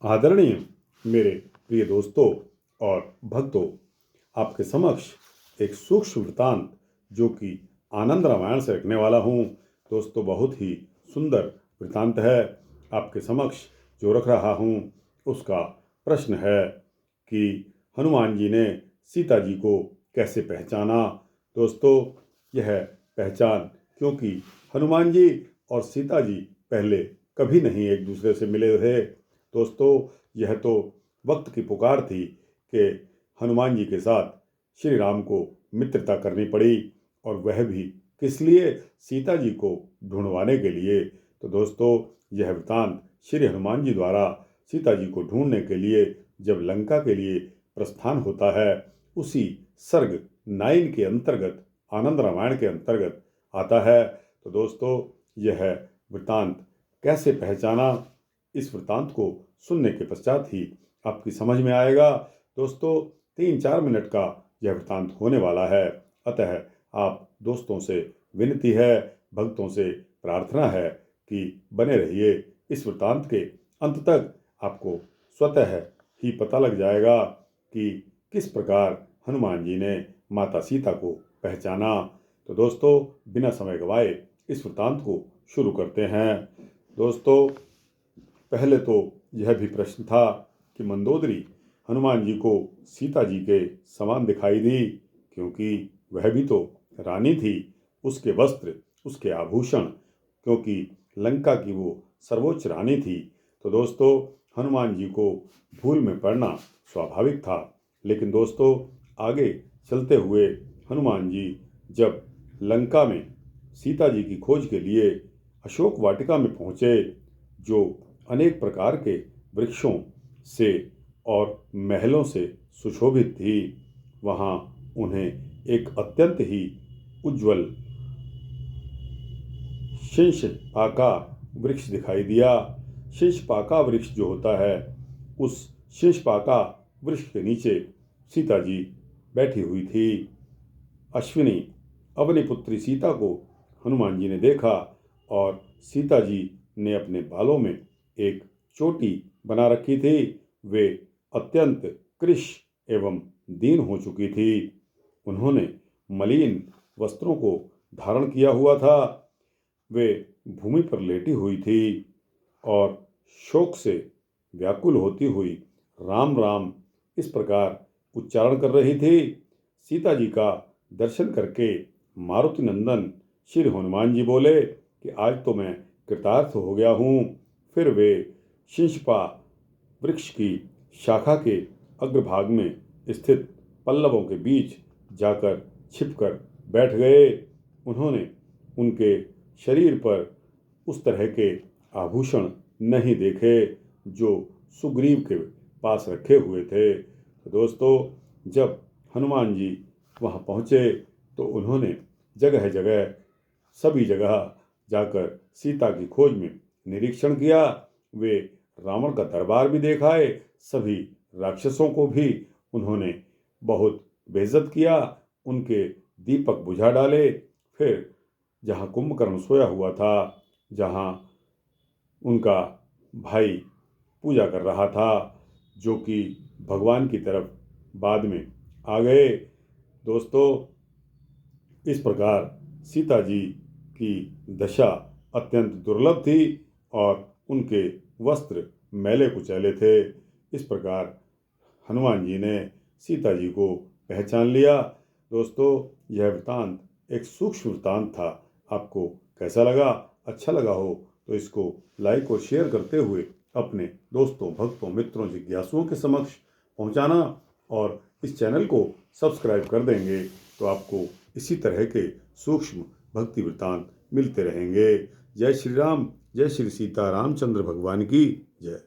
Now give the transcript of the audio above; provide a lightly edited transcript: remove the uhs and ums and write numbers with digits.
आदरणीय मेरे प्रिय दोस्तों और भक्तों, आपके समक्ष एक सूक्ष्म वृत्तांत जो कि आनंद रामायण से रखने वाला हूँ। दोस्तों, बहुत ही सुंदर वृत्तांत है। आपके समक्ष जो रख रहा हूँ उसका प्रश्न है कि हनुमान जी ने सीता जी को कैसे पहचाना। दोस्तों, यह पहचान, क्योंकि हनुमान जी और सीता जी पहले कभी नहीं एक दूसरे से मिले थे। दोस्तों, यह तो वक्त की पुकार थी कि हनुमान जी के साथ श्री राम को मित्रता करनी पड़ी, और वह भी किस लिए? सीता जी को ढूंढवाने के लिए। तो दोस्तों, यह वृत्तांत श्री हनुमान जी द्वारा सीता जी को ढूंढने के लिए जब लंका के लिए प्रस्थान होता है, उसी सर्ग 9 के अंतर्गत, आनंद रामायण के अंतर्गत आता है। तो दोस्तों, यह वृत्तांत कैसे पहचाना, इस वृत्तांत को सुनने के पश्चात ही आपकी समझ में आएगा। दोस्तों, 3-4 मिनट का यह वृत्तांत होने वाला है, अतः आप दोस्तों से विनती है, भक्तों से प्रार्थना है कि बने रहिए। इस वृत्तांत के अंत तक आपको स्वतः ही पता लग जाएगा कि किस प्रकार हनुमान जी ने माता सीता को पहचाना। तो दोस्तों, बिना समय गवाए इस वृत्तांत को शुरू करते हैं। दोस्तों, पहले तो यह भी प्रश्न था कि मंदोदरी हनुमान जी को सीता जी के समान दिखाई दी, क्योंकि वह भी तो रानी थी। उसके वस्त्र, उसके आभूषण, क्योंकि लंका की वो सर्वोच्च रानी थी। तो दोस्तों, हनुमान जी को भूल में पड़ना स्वाभाविक था। लेकिन दोस्तों, आगे चलते हुए हनुमान जी जब लंका में सीता जी की खोज के लिए अशोक वाटिका में पहुँचे, जो अनेक प्रकार के वृक्षों से और महलों से सुशोभित थी, वहाँ उन्हें एक अत्यंत ही उज्ज्वल शीर्षपाका वृक्ष दिखाई दिया। शीर्षपाका वृक्ष जो होता है, उस शीर्षपाका वृक्ष के नीचे सीता जी बैठी हुई थी। अश्विनी, अपनी पुत्री सीता को हनुमान जी ने देखा, और सीता जी ने अपने बालों में एक चोटी बना रखी थी। वे अत्यंत कृश एवं दीन हो चुकी थी। उन्होंने मलिन वस्त्रों को धारण किया हुआ था। वे भूमि पर लेटी हुई थी और शोक से व्याकुल होती हुई राम राम इस प्रकार उच्चारण कर रही थी। सीता जी का दर्शन करके मारुति नंदन श्री हनुमान जी बोले कि आज तो मैं कृतार्थ हो गया हूँ। फिर वे शीर्षपा वृक्ष की शाखा के अग्रभाग में स्थित पल्लवों के बीच जाकर छिपकर बैठ गए। उन्होंने उनके शरीर पर उस तरह के आभूषण नहीं देखे जो सुग्रीव के पास रखे हुए थे। तो दोस्तों, जब हनुमान जी वहाँ पहुँचे तो उन्होंने जगह जगह, सभी जगह जाकर सीता की खोज में निरीक्षण किया। वे रावण का दरबार भी देखाए, सभी राक्षसों को भी उन्होंने बहुत बेइज्जत किया, उनके दीपक बुझा डाले। फिर जहाँ कुंभकर्ण सोया हुआ था, जहाँ उनका भाई पूजा कर रहा था, जो कि भगवान की तरफ बाद में आ गए। दोस्तों, इस प्रकार सीता जी की दशा अत्यंत दुर्लभ थी और उनके वस्त्र मैले कुचैले थे। इस प्रकार हनुमान जी ने सीता जी को पहचान लिया। दोस्तों, यह वृत्तांत एक सूक्ष्म वृत्तांत था। आपको कैसा लगा? अच्छा लगा हो तो इसको लाइक और शेयर करते हुए अपने दोस्तों, भक्तों, मित्रों, जिज्ञासुओं के समक्ष पहुंचाना, और इस चैनल को सब्सक्राइब कर देंगे तो आपको इसी तरह के सूक्ष्म भक्ति वृत्तांत मिलते रहेंगे। जय श्री राम, जय श्री सीता रामचंद्र भगवान की जय।